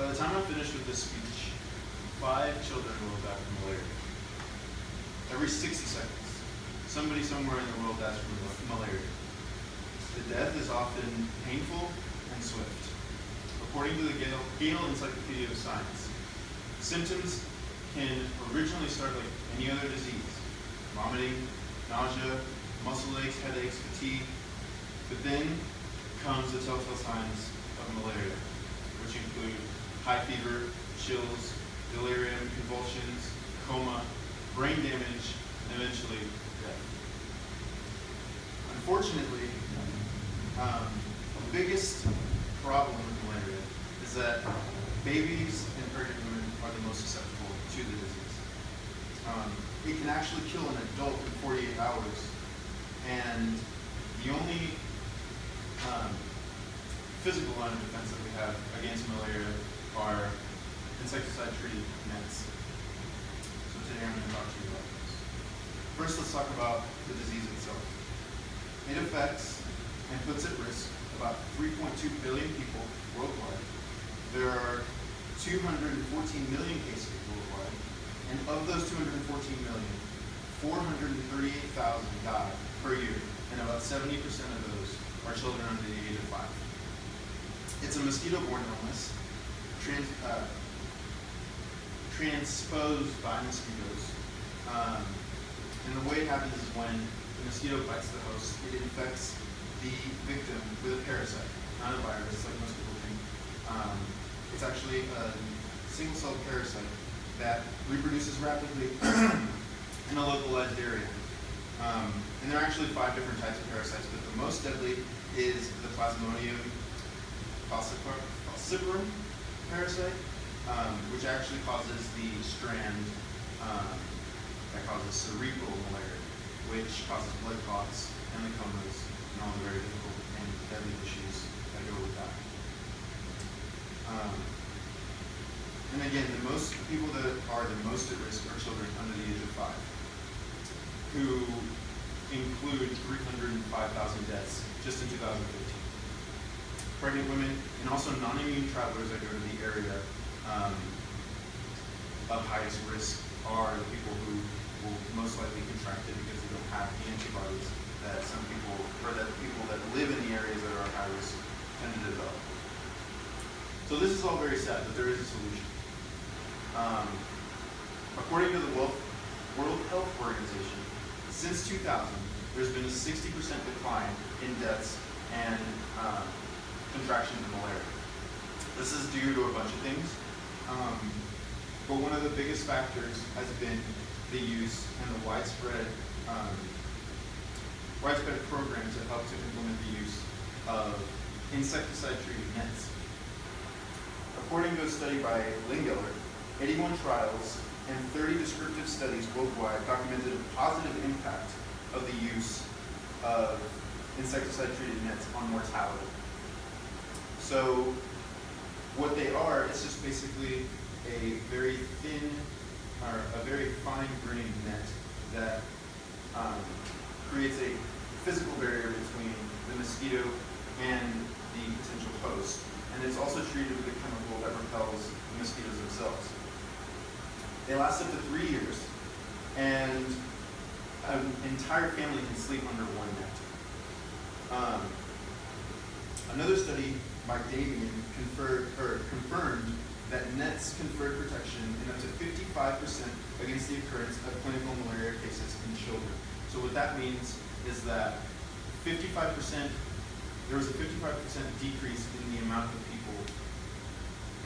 By the time I'm finished with this speech, 5 children will die from malaria. Every 60 seconds, somebody somewhere in the world dies from malaria. The death is often painful and swift. According to the Gale Encyclopedia of Science, symptoms can originally start like any other disease: vomiting, nausea, muscle aches, headaches, fatigue. But then comes the telltale signs of malaria, which include high fever, chills, delirium, convulsions, coma, brain damage, and eventually death. Unfortunately, the biggest problem with malaria is that babies and pregnant women are the most susceptible to the disease. It can actually kill an adult in 48 hours, and the only physical line of defense that we have against malaria are insecticide-treated nets. So today I'm going to talk to you about this. First, let's talk about the disease itself. It affects and puts at risk about 3.2 billion people worldwide. There are 214 million cases worldwide, and of those 214 million, 438,000 die per year, and about 70% of those are children under the age of 5. It's a mosquito-borne illness, transposed by mosquitoes. And the way it happens is when the mosquito bites the host, it infects the victim with a parasite, not a virus like most people think. It's actually a single-celled parasite that reproduces rapidly in a localized area. And there are actually 5 different types of parasites, but the most deadly is the Plasmodium falciparum parasite, which actually causes the strand that causes cerebral malaria, which causes blood clots and the comas and all the very difficult and deadly issues that go with that. And again, the people that are the most at risk are children under the age of 5, who include 305,000 deaths just in 2015. Pregnant women and also non-immune travelers that go to the area of highest risk are the people who will most likely contract it because they don't have the antibodies that some people, or that people that live in the areas that are at high risk tend to develop. So this is all very sad, but there is a solution. According to the World Health Organization, since 2000, there's been a 60% decline in deaths and contraction of malaria. This is due to a bunch of things, but one of the biggest factors has been the use and the widespread programs that help to implement the use of insecticide-treated nets. According to a study by Lingeller, 81 trials and 30 descriptive studies worldwide documented a positive impact of the use of insecticide-treated nets on mortality. So what they are, it's just basically a very thin, or a very fine-grained net that creates a physical barrier between the mosquito and the potential host. And it's also treated with a chemical that repels the mosquitoes themselves. They last up to 3 years, and an entire family can sleep under one net. Another study by Davian confirmed that nets conferred protection in up to 55% against the occurrence of clinical malaria cases in children. So what that means is that there was a 55% decrease in the amount of people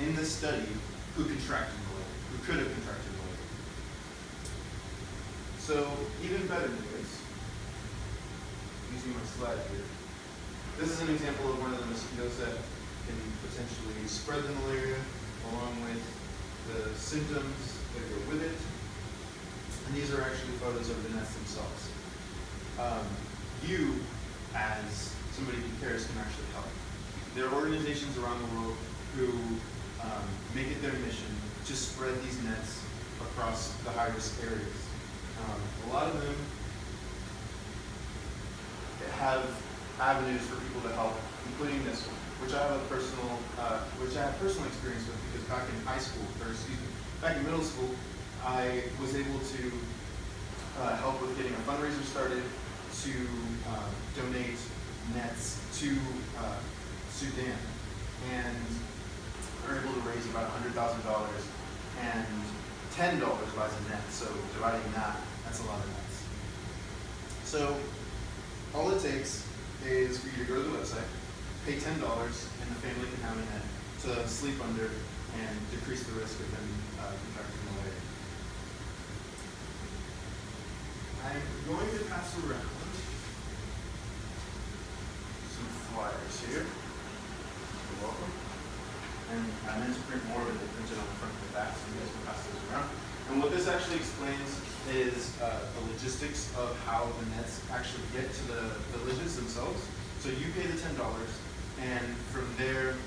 in this study who contracted malaria, who could have contracted malaria. So even better news, using my slide here, this is an example of one of the mosquitoes that can potentially spread the malaria along with the symptoms that go with it. And these are actually photos of the nets themselves. You, as somebody who cares, can actually help. There are organizations around the world who make it their mission to spread these nets across the high-risk areas. A lot of them have avenues for people to help, including this one. which I have personal experience with, because back in high school, back in middle school, I was able to help with getting a fundraiser started to donate nets to Sudan, and we were able to raise about $100,000, and $10 buys a net, so dividing that's a lot of nets. So all it takes is for you to go to the website, pay $10, and the family can have a net to sleep under and decrease the risk of them contracting malaria. I'm going to pass around some flyers here. You're welcome. And I meant to print more of it, they printed on the front and the back, so you guys can pass those around. And what this actually explains is the logistics of how the nets actually get to the villages themselves. So you pay the $10, and from there,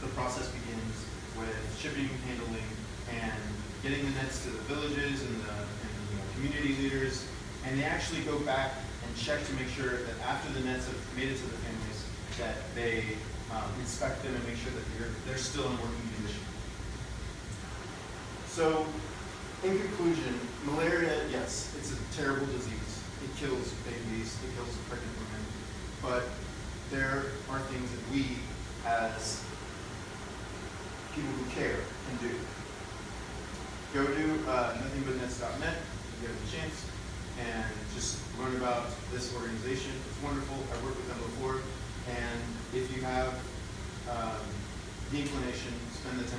the process begins with shipping, handling, and getting the nets to the villages and the community leaders. And they actually go back and check to make sure that after the nets have made it to the families, that they inspect them and make sure that they're still in working condition. So, in conclusion, malaria, yes, it's a terrible disease. It kills babies, it kills pregnant women, but there are things that we, as people who care, can do. Go to nothingbutnets.net if you get a chance, and just learn about this organization. It's wonderful. I've worked with them before, and if you have the inclination, spend the $10.